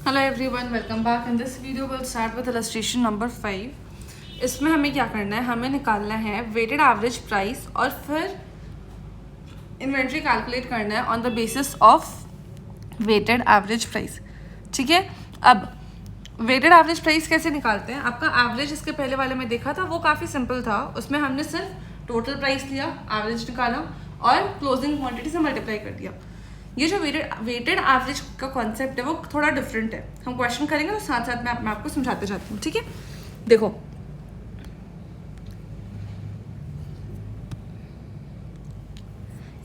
Hello everyone, welcome back. In this video will start with illustration number 5। इसमें हमें क्या करना है, हमें निकालना है वेटेड एवरेज प्राइस और फिर इन्वेंट्री कैलकुलेट करना है on the basis of weighted average price. ठीक है, अब वेटेड एवरेज प्राइस कैसे निकालते हैं? आपका एवरेज इसके पहले वाले में देखा था, वो काफ़ी सिंपल था। उसमें हमने सिर्फ टोटल प्राइस लिया, एवरेज निकाला और क्लोजिंग क्वांटिटी से मल्टीप्लाई कर दिया। ये जो वेटेड एवरेज का कॉन्सेप्ट है वो थोड़ा डिफरेंट है। हम क्वेश्चन करेंगे तो साथ साथ में मैं आपको समझाते जाती हूँ। ठीक है, देखो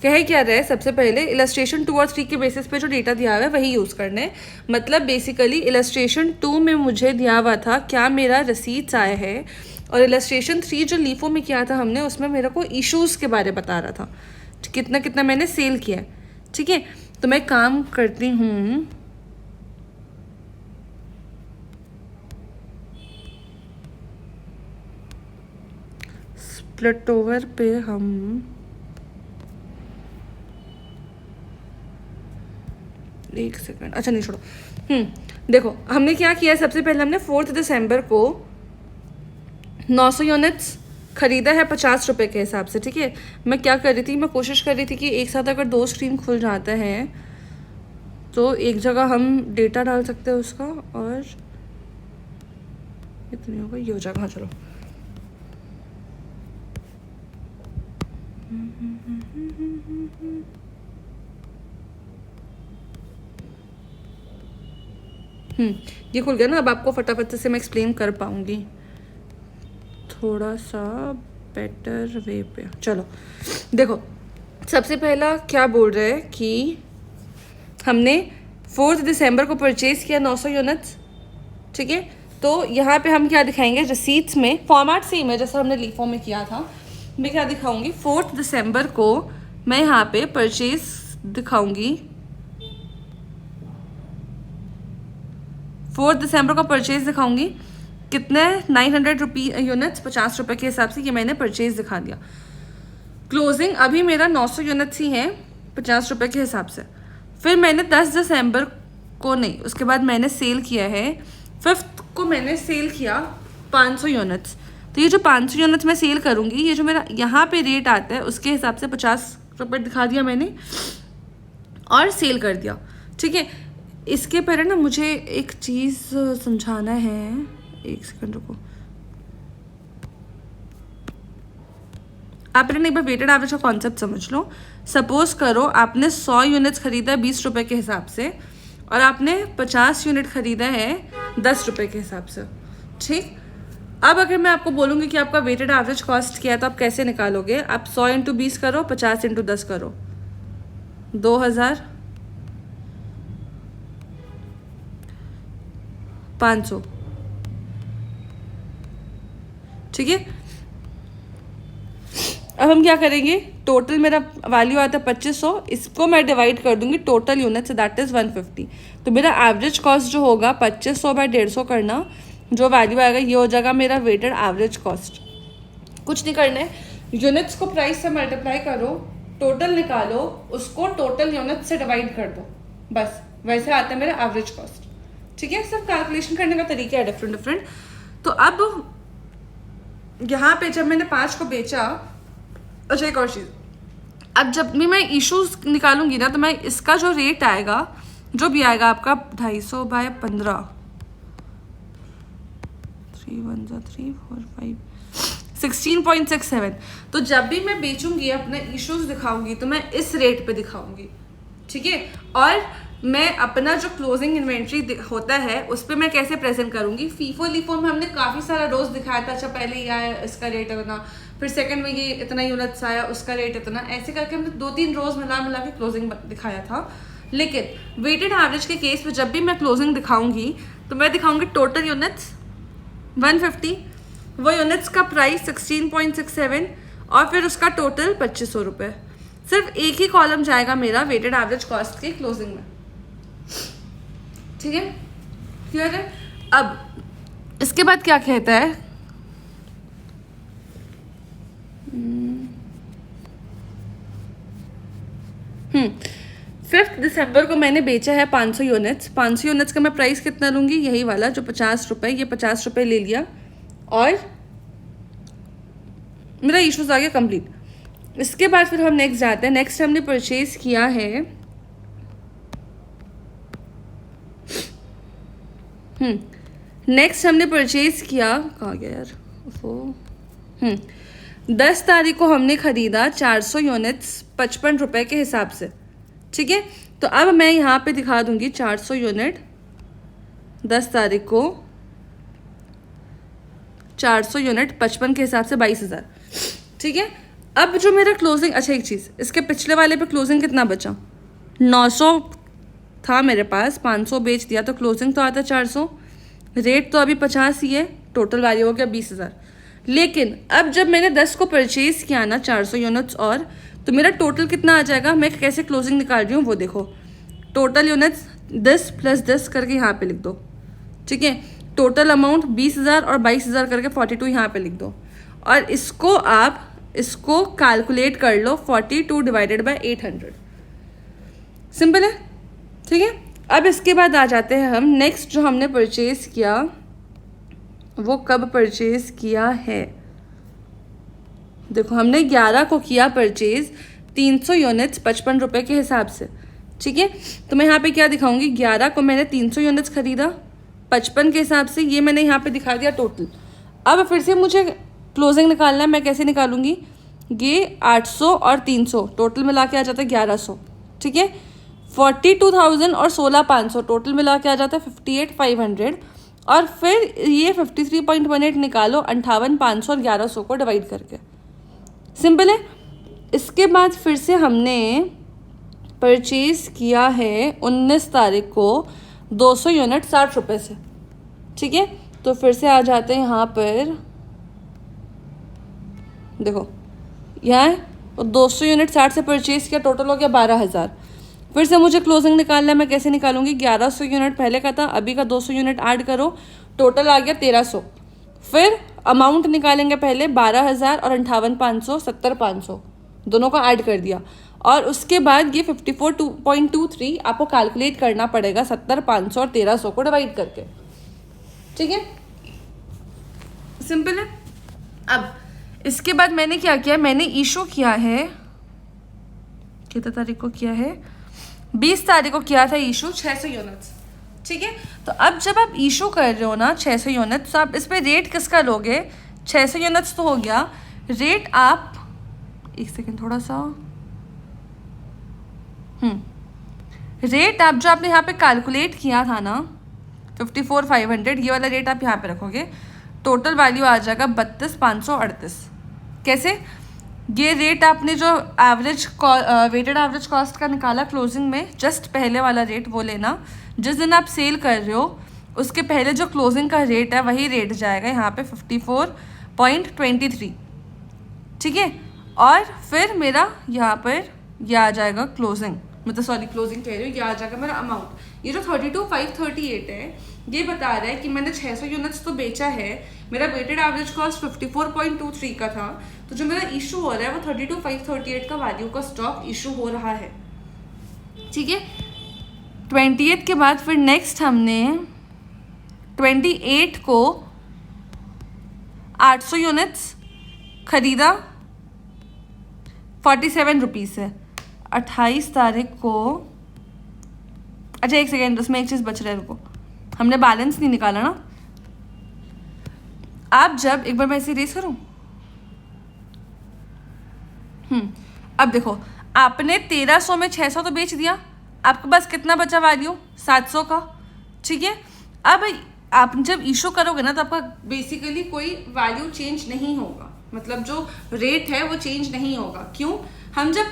कहे क्या रहा है, सबसे पहले इलस्ट्रेशन 2 और 3 के बेसिस पे जो डेटा दिया हुआ है वही यूज़ करना है। मतलब बेसिकली इलस्ट्रेशन 2 में मुझे दिया हुआ था क्या मेरा रसीद्स आया है, और इलस्ट्रेशन 3 जो लीफो में किया था हमने, उसमें मेरे को इश्यूज़ के बारे बता रहा था, कितना कितना मैंने सेल किया है। ठीक है, तो मैं काम करती हूँ, स्प्लिट ओवर पे हम एक सेकंड, अच्छा नहीं छोड़ो। देखो हमने क्या किया है, सबसे पहले हमने 4 दिसंबर को 900 यूनिट्स खरीदा है 50 रुपये के हिसाब से। ठीक है, मैं क्या कर रही थी, मैं कोशिश कर रही थी कि एक साथ अगर 2 स्क्रीन खुल जाते हैं तो एक जगह हम डेटा डाल सकते हैं उसका, और इतनी होगा ये हो जाएगा। हाँ चलो, ये खुल गया ना। अब आपको फटाफट से मैं एक्सप्लेन कर पाऊंगी थोड़ा सा बेटर वे पे। चलो देखो, सबसे पहला क्या बोल रहे हैं कि हमने 4 दिसंबर को परचेज किया 900 यूनिट्स। ठीक है, तो यहाँ पे हम क्या दिखाएंगे, रसीट्स में फॉर्मेट सेम है जैसा हमने लीफो में किया था। मैं क्या दिखाऊंगी, 4 दिसंबर को मैं यहाँ पे परचेज दिखाऊंगी, 4 दिसंबर का परचेज दिखाऊंगी कितने, 900 यूनिट्स 50 रुपये के हिसाब से, ये मैंने परचेज दिखा दिया। क्लोजिंग अभी मेरा 900 यूनिट्स ही हैं 50 रुपये के हिसाब से। फिर मैंने 10 दिसंबर को नहीं, उसके बाद मैंने सेल किया है 5th को मैंने सेल किया 500 यूनिट्स। तो ये जो 500 यूनिट्स मैं सेल करूँगी, ये जो मेरा यहाँ पे रेट आता है उसके हिसाब से 50 रुपये दिखा दिया मैंने और सेल कर दिया। ठीक है, इसके पहले ना मुझे एक चीज़ समझाना है, एक सेकंड रुको। आप एक बार वेटेड एवरेज का कॉन्सेप्ट समझ लो। सपोज करो आपने 100 यूनिट्स खरीदा है 20 रुपये के हिसाब से, और आपने 50 यूनिट खरीदा है 10 रुपये के हिसाब से। ठीक, अब अगर मैं आपको बोलूँगी कि आपका वेटेड एवरेज कॉस्ट क्या है, तो आप कैसे निकालोगे? आप 100 × 20 करो, 50 × 10 करो, 2500। ठीक है, अब हम क्या करेंगे, टोटल मेरा वैल्यू आता है 2500, इसको मैं डिवाइड कर दूंगी टोटल यूनिट से, दैट इज़ 150। तो मेरा एवरेज कॉस्ट जो होगा 2500/150 करना, जो वैल्यू आएगा ये हो जाएगा मेरा वेटेड एवरेज कॉस्ट। कुछ नहीं करना है, यूनिट्स को प्राइस से मल्टीप्लाई करो, टोटल निकालो, उसको टोटल यूनिट से डिवाइड कर दो, बस वैसे आता है मेरा एवरेज कॉस्ट। ठीक है, सिर्फ कैलकुलेशन करने का तरीका है डिफरेंट डिफरेंट। तो अब यहाँ पे जब मैंने 5 को बेचा, अच्छा एक और चीज़, अब जब भी मैं इश्यूज निकालूंगी ना, तो मैं इसका जो रेट आएगा, जो भी आएगा आपका 250/15, 3 1 3 4 5 16.67। तो जब भी मैं बेचूंगी, अपने इश्यूज दिखाऊंगी, तो मैं इस रेट पे दिखाऊंगी। ठीक है, और मैं अपना जो क्लोजिंग इन्वेंट्री होता है उस पर मैं कैसे प्रेजेंट करूंगी, फीफो लीफो में हमने काफ़ी सारा रोज दिखाया था। अच्छा पहले ये आया, इसका रेट इतना, फिर सेकंड में ये इतना यूनिट्स आया, उसका रेट इतना, ऐसे करके हमने 2-3 रोज मिला मिला के क्लोजिंग दिखाया था। लेकिन वेटेड एवरेज के केस में जब भी मैं क्लोजिंग दिखाऊंगी, तो मैं दिखाऊंगी टोटल यूनिट्स 150, वो यूनिट्स का प्राइस 16.67, और फिर उसका टोटल 2500 रुपये। सिर्फ एक ही कॉलम जाएगा मेरा वेटेड एवरेज कॉस्ट के क्लोजिंग में। ठीक है, क्लियर है? अब इसके बाद क्या कहता है, फिर 5 दिसंबर को मैंने बेचा है 500 यूनिट्स। 500 यूनिट्स का मैं प्राइस कितना लूँगी, यही वाला जो 50 रुपये, ये 50 रुपये ले लिया और मेरा इशूज़ आ गया कंप्लीट। इसके बाद फिर हम नेक्स्ट जाते हैं। नेक्स्ट हमने परचेज़ किया है नेक्स्ट हमने परचेज़ किया, कहाँ गया यार वो, 10 तारीख को हमने ख़रीदा 400 यूनिट्स 55 रुपये के हिसाब से, ठीक है। तो अब मैं यहाँ पे दिखा दूँगी 400 यूनिट 10 तारीख को, 400 यूनिट 55 के हिसाब से 22,000, ठीक है। अब जो मेरा क्लोजिंग, अच्छा एक चीज़, इसके पिछले वाले पे क्लोजिंग कितना बचा, 900 था मेरे पास, 500 बेच दिया तो क्लोजिंग तो आता 400, रेट तो अभी 50 ही है, टोटल वैल्यू हो गया 20,000। लेकिन अब जब मैंने 10 को परचेज़ किया ना 400 यूनिट्स और, तो मेरा टोटल कितना आ जाएगा, मैं कैसे क्लोजिंग निकाल रही हूँ वो देखो। टोटल यूनिट्स 10 + 10 करके यहाँ पे लिख दो, ठीक है। टोटल अमाउंट 20,000 और 22,000 करके 42 यहाँ पे लिख दो, और इसको आप इसको कैलकुलेट कर लो 42 डिवाइडेड बाय 800, सिंपल है, ठीक है। अब इसके बाद आ जाते हैं हम नेक्स्ट, जो हमने परचेज़ किया वो कब परचेज़ किया है, देखो हमने 11 को किया परचेज़ 300 यूनिट्स 55 रुपये के हिसाब से, ठीक है। तो मैं यहाँ पे क्या दिखाऊंगी, 11 को मैंने 300 यूनिट्स ख़रीदा 55 के हिसाब से, ये मैंने यहाँ पे दिखा दिया टोटल। अब फिर से मुझे क्लोजिंग निकालना है, मैं कैसे निकालूंगी, ये 800 और 300 टोटल मिला के आ जाता है 1100, ठीक है। 42,000 और 16,500 टोटल मिला के आ जाता है 58,500, और फिर ये 53.18 निकालो 58,500 और 1100 को डिवाइड करके, सिंपल है। इसके बाद फिर से हमने परचेज़ किया है 19 तारीख को 200 यूनिट 60 रुपये से, ठीक है। तो फिर से आ जाते हैं यहाँ पर, देखो यहाँ 200 यूनिट 60 से परचेज़ किया, टोटल हो गया 12,000। फिर से मुझे क्लोजिंग निकालना है, मैं कैसे निकालूंगी, 1100 यूनिट पहले का था, अभी का 200 यूनिट ऐड करो, टोटल आ गया 1300। फिर अमाउंट निकालेंगे पहले 12,000 और 58,500 70,500 दोनों का ऐड कर दिया, और उसके बाद ये 54.23 आपको कैलकुलेट करना पड़ेगा 70,500 और 1300 को डिवाइड करके, ठीक है, सिंपल है। अब इसके बाद मैंने क्या किया, मैंने इशू किया है, कितने तारीख को किया है, 20 तारीख को किया था इशू 600 यूनिट्स, ठीक है। तो अब जब आप इशू कर रहे हो ना 600 यूनिट्स, तो आप इस पर रेट किसका लोगे, 600 यूनिट्स तो हो गया, रेट आप एक सेकेंड थोड़ा सा, रेट आप जो आपने यहाँ पे कैलकुलेट किया था ना 54,500, ये वाला रेट आप यहाँ पे रखोगे, टोटल वैल्यू आ जाएगा 32,538। कैसे, ये रेट आपने जो एवरेज वेटेड एवरेज कॉस्ट का निकाला क्लोजिंग में, जस्ट पहले वाला रेट वो लेना, जिस दिन आप सेल कर रहे हो उसके पहले जो क्लोजिंग का रेट है वही रेट जाएगा यहाँ पे 54.23, ठीक है। और फिर मेरा यहाँ पर यह आ जाएगा क्लोजिंग, मतलब सॉरी क्लोजिंग कह रही हूँ, ये आ जाएगा मेरा अमाउंट। ये जो 32,538 है ये बता रहा है कि मैंने 600 यूनिट्स तो बेचा है, मेरा वेटेड एवरेज कॉस्ट 54.23 का था, तो जो मेरा इशू हो रहा है वो 32,538 का वैल्यू का स्टॉक इशू हो रहा है, ठीक है। 28 के बाद फिर नेक्स्ट हमने 28 को 800 यूनिट्स खरीदा 47 रुपीज़ से। 28 तारीख को, अच्छा एक सेकेंड, उसमें एक चीज़ बच रहा है, रुको, हमने बैलेंस नहीं निकाला ना। आप जब एक बार मैं इसे रेस करूं, अब देखो आपने 1300 में 600 तो बेच दिया, आपके पास कितना बचा वैल्यू 700 का, ठीक है। अब आप जब इशू करोगे ना तो आपका बेसिकली कोई वैल्यू चेंज नहीं होगा, मतलब जो रेट है वो चेंज नहीं होगा। क्यों, हम जब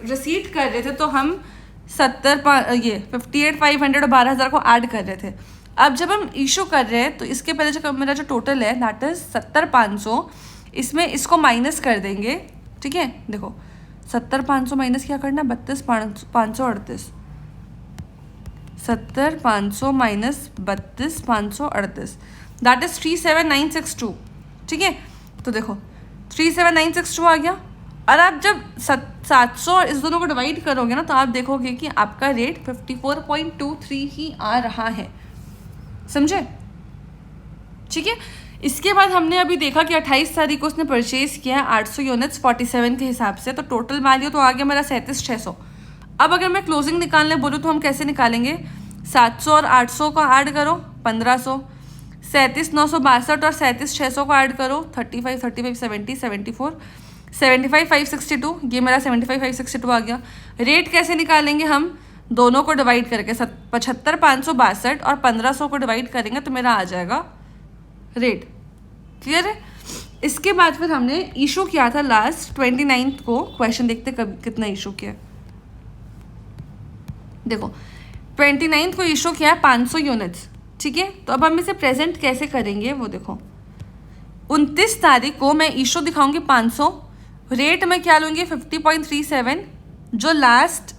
रिसीट कर रहे थे तो हम 58,500 और 12,000 को ऐड कर रहे थे। अब जब हम इशू कर रहे हैं तो इसके पहले जो मेरा जो टोटल है दैट इज 70,500, इसमें इसको माइनस कर देंगे, ठीक है। देखो 70,500 माइनस क्या करना, 32,538, 70,500 माइनस 32,538 दैट इज 37,962, ठीक है। तो देखो 37,962 आ गया। और आप जब 700 और इस दोनों को डिवाइड करोगे ना तो आप देखोगे कि आपका रेट 54.23 ही आ रहा है, समझे? ठीक है। इसके बाद हमने अभी देखा कि 28 तारीख को उसने परचेज किया 800 यूनिट्स 47 के हिसाब से, तो टोटल वैल्यू तो आ गया मेरा 37,600। अब अगर मैं क्लोजिंग निकालने बोलूँ तो हम कैसे निकालेंगे? 700 और 800 को ऐड करो 1500, 37,962 और 37,600 को ऐड करो 35, 35, 70, 74, 75,562, ये मेरा 75,562 आ गया। रेट कैसे निकालेंगे हम? दोनों को डिवाइड करके 75,562 और 1500 को डिवाइड करेंगे तो मेरा आ जाएगा रेट। क्लियर है? इसके बाद फिर हमने इशू किया था लास्ट 29 को, क्वेश्चन देखते कितना इशू किया। देखो 29 को इशू किया है 500 यूनिट्स, ठीक है। तो अब हम इसे प्रेजेंट कैसे करेंगे वो देखो। 29 तारीख को मैं इशू दिखाऊंगी 500, रेट में क्या लूँगी 50.37, जो लास्ट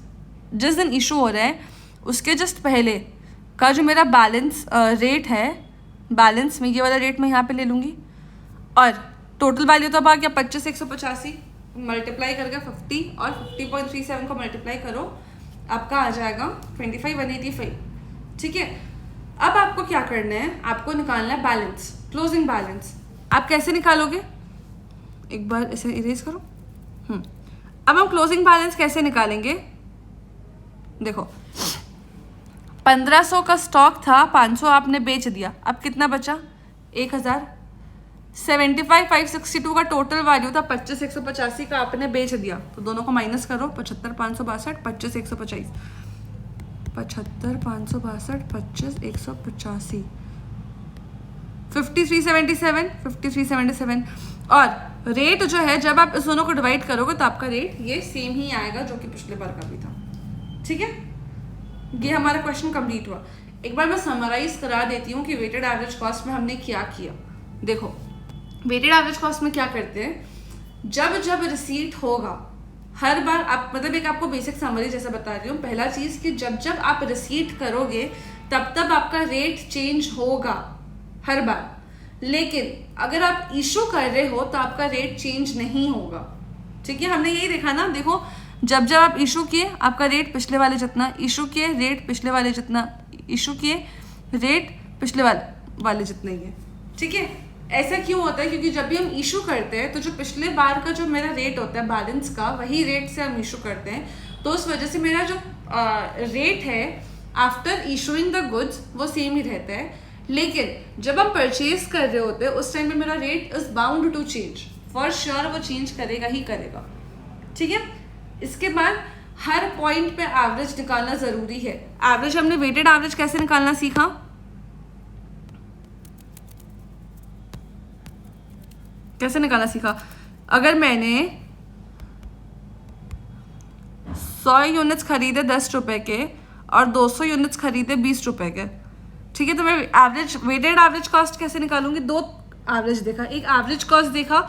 जिस दिन इशू हो रहा है उसके जस्ट पहले का जो मेरा बैलेंस रेट है, बैलेंस में ये वाला रेट मैं यहाँ पे ले लूँगी। और टोटल वैल्यू तो अब आ गया 25,185, मल्टीप्लाई करके 50 और 50.37 को मल्टीप्लाई करो, आपका आ जाएगा 25,185, ठीक है। अब आपको क्या करना है? आपको निकालना है बैलेंस, क्लोजिंग बैलेंस। आप कैसे निकालोगे? एक बार इसे इरेज करो। अब हम क्लोजिंग बैलेंस कैसे निकालेंगे? देखो 1500 का स्टॉक था, 500 आपने बेच दिया, अब कितना बचा? 1000। 75,562 का टोटल वैल्यू था, 25,185 का आपने बेच दिया, तो दोनों को माइनस करो। 75,562, 25,185, 75,562, 25,185, 53,77, 53,77। और रेट जो है जब आप इस दोनों को डिवाइड करोगे तो आपका रेट ये सेम ही आएगा जो कि पिछले बार का भी था, ठीक है। ये हमारा क्वेश्चन कंप्लीट हुआ। एक बार मैं समराइज करा देती हूँ कि वेटेड एवरेज कॉस्ट में हमने क्या किया। देखो वेटेड एवरेज कॉस्ट में क्या करते हैं, जब जब रिसीट होगा हर बार आप, मतलब एक आपको बेसिक समरी जैसा बता रही हूँ। पहला चीज़ कि जब जब आप रिसीट करोगे तब तब आपका रेट चेंज होगा हर बार, लेकिन अगर आप इशू कर रहे हो तो आपका रेट चेंज नहीं होगा, ठीक है। हमने यही देखा ना, देखो जब जब आप इशू किए आपका रेट पिछले वाले जितना, इशू किए रेट पिछले वाले जितना, इशू किए रेट पिछले वाले जितना ही है, ठीक है। ऐसा क्यों होता है? क्योंकि जब भी हम इशू करते हैं तो जो पिछले बार का जो मेरा रेट होता है बैलेंस का, वही रेट से हम इशू करते हैं, तो उस वजह से मेरा जो रेट है आफ्टर इशूइंग द गुड्स वो सेम ही रहता है। लेकिन जब हम परचेज कर रहे होते हैं उस टाइम पे मेरा rate is bound to change, for sure वो चेंज करेगा ही करेगा, ठीक है। इसके बाद हर पॉइंट पे एवरेज निकालना जरूरी है। एवरेज हमने वेटेड एवरेज कैसे निकालना सीखा? कैसे निकालना सीखा? अगर मैंने 100 यूनिट्स खरीदे 10 रुपए के और 200 यूनिट्स खरीदे 20 रुपए के, ठीक है, तो मैं एवरेज वेटेड एवरेज कॉस्ट कैसे निकालूंगी? दो एवरेज देखा, एक एवरेज कॉस्ट देखा,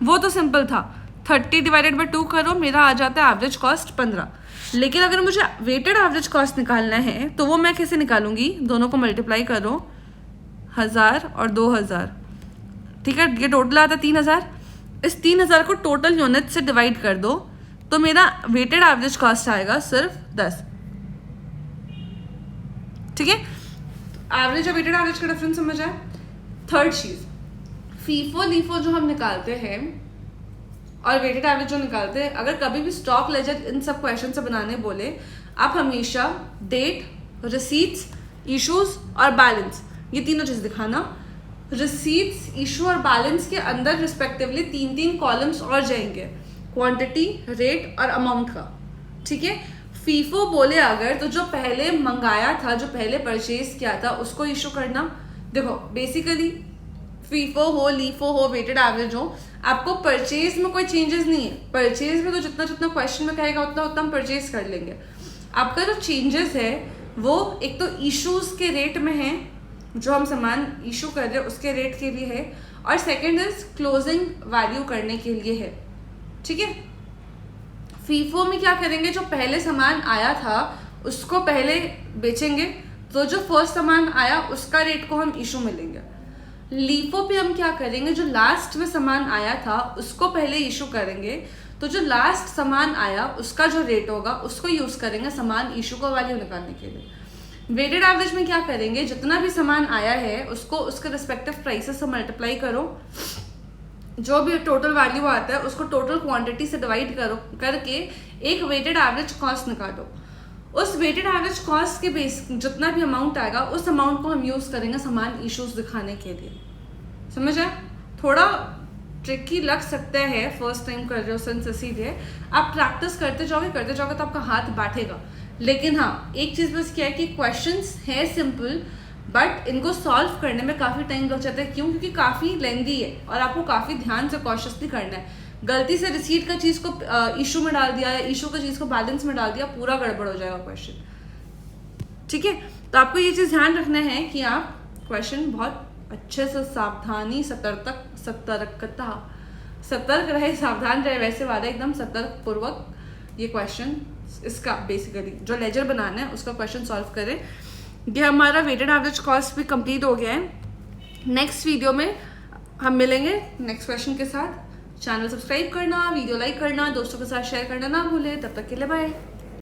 वो तो सिंपल था, 30 डिवाइडेड बाई 2 करो, मेरा आ जाता है एवरेज कॉस्ट 15। लेकिन अगर मुझे वेटेड एवरेज कॉस्ट निकालना है तो वो मैं कैसे निकालूंगी? दोनों को मल्टीप्लाई करो 1000 और 2000, ठीक है, ये टोटल आता है 3000। इस 3000 को टोटल यूनिट से डिवाइड कर दो तो मेरा वेटेड एवरेज कॉस्ट आएगा सिर्फ 10, ठीक है। एवरेज और वेटेड एवरेज का डिफरेंस समझ आए। थर्ड चीज, फीफो लीफो जो हम निकालते हैं और वेटेड एवरेज जो निकालते हैं, अगर कभी भी स्टॉक लेजर इन सब क्वेश्चन से बनाने बोले, आप हमेशा डेट, रिसीट्स, इश्यूज और बैलेंस, ये तीनों चीज दिखाना। रिसीट्स, इशू और बैलेंस के अंदर रिस्पेक्टिवली 3-3 कॉलम्स और जाएंगे, क्वांटिटी, रेट और अमाउंट का, ठीक है। फीफो बोले अगर तो जो पहले मंगाया था, जो पहले परचेज किया था उसको इशू करना। देखो बेसिकली फीफो हो, लीफो हो, वेटेड एवरेज हो, आपको परचेज में कोई चेंजेस नहीं है। परचेज में तो जितना जितना क्वेश्चन में कहेगा उतना उतना हम परचेज कर लेंगे। आपका जो चेंजेस है वो एक तो इश्यूज के रेट में है, जो हम सामान इशू कर रहे हैं उसके रेट के लिए है, और सेकंड इज क्लोजिंग वैल्यू करने के लिए है, ठीक है। फीफो में क्या करेंगे, जो पहले सामान आया था उसको पहले बेचेंगे, तो जो फर्स्ट सामान आया उसका रेट को हम इशू में लेंगे। लीफो पे हम क्या करेंगे, जो लास्ट में सामान आया था उसको पहले इशू करेंगे, तो जो लास्ट सामान आया उसका जो रेट होगा उसको यूज़ करेंगे सामान इशू का वैल्यू निकालने के लिए। वेटेड एवरेज में क्या करेंगे, जितना भी सामान आया है उसको उसके रिस्पेक्टिव प्राइसेस से मल्टीप्लाई करो, जो भी टोटल वैल्यू आता है उसको टोटल क्वांटिटी से डिवाइड करो करके एक वेटेड एवरेज कॉस्ट निकालो। उस वेटेड एवरेज कॉस्ट के बेस जितना भी अमाउंट आएगा उस अमाउंट को हम यूज़ करेंगे सामान इश्यूज दिखाने के लिए। समझ आए? थोड़ा ट्रिकी लग सकता है फर्स्ट टाइम कर रहे हो सिंस इसीलिए आप प्रैक्टिस करते जाओगे तो आपका हाथ बैठेगा। लेकिन हाँ, एक चीज़ बस क्या है कि क्वेश्चंस है सिंपल बट इनको सॉल्व करने में काफ़ी टाइम लग जाता है। क्यों? क्योंकि काफ़ी लेंदी है और आपको काफ़ी ध्यान से कॉशियसली करना है। गलती से रिसीट का चीज़ को इशू में डाल दिया या इशू का चीज़ को बैलेंस में डाल दिया, पूरा गड़बड़ हो जाएगा क्वेश्चन। ठीक है, तो आपको ये चीज़ ध्यान रखना है कि आप क्वेश्चन बहुत अच्छे से सावधानी सतर्क रहे, सावधान रहे, वैसे वाला एकदम सतर्क पूर्वक ये क्वेश्चन इसका बेसिकली जो लेजर बनाना है उसका क्वेश्चन सॉल्व करें। ये हमारा वेटेड एवरेज कॉस्ट भी कंप्लीट हो गया है। नेक्स्ट वीडियो में हम मिलेंगे नेक्स्ट क्वेश्चन के साथ। चैनल सब्सक्राइब करना, वीडियो लाइक करना, दोस्तों के साथ शेयर करना ना भूलें। तब तक के लिए बाय।